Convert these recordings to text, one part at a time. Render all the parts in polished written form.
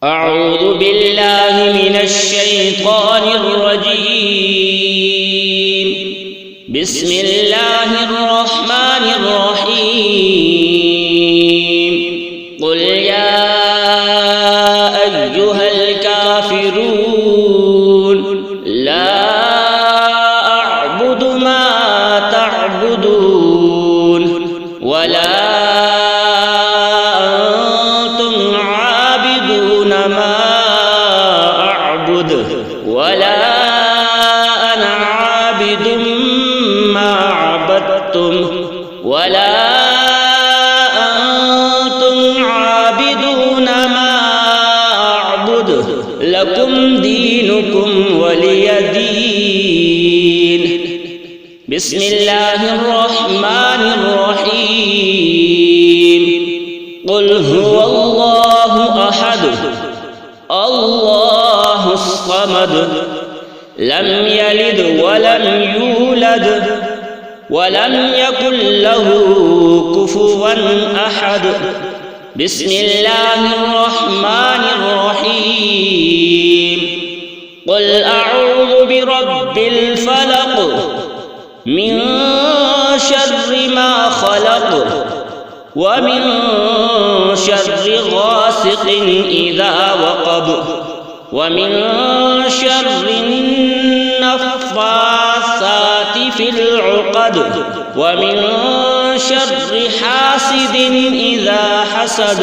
أعوذ بالله من الشيطان الرجيم. بسم الله الرحمن الرحيم. قل يا أيها الكافرون لا أعبد ما تعبدون ولا ولا أنا عابد ما عبدتم ولا أنتم عابدون ما أعبد لكم دينكم ولي دين. بسم الله الرحمن الرحيم. قل هو الله أحد الله الصمد لم يلد ولم يولد ولم يكن له كفوا أحد. بسم الله الرحمن الرحيم. قل أعوذ برب الفلق من شر ما خلق ومن شر غاسق إذا وقب ومن شر النفاثات في العقد ومن شر حاسد إذا حسد.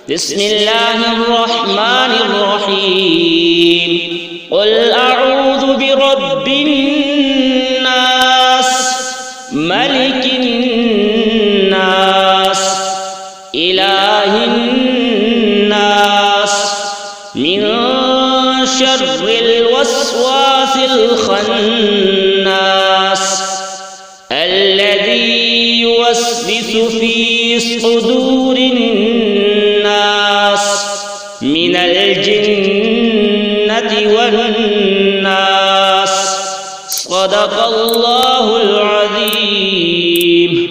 بسم الله الرحمن الرحيم. قل أعوذ برب الناس ملك الناس إله الناس من شر الوسواس الخناس الذي يوسوس في صدور الناس من الجنة والناس. صدق الله العظيم.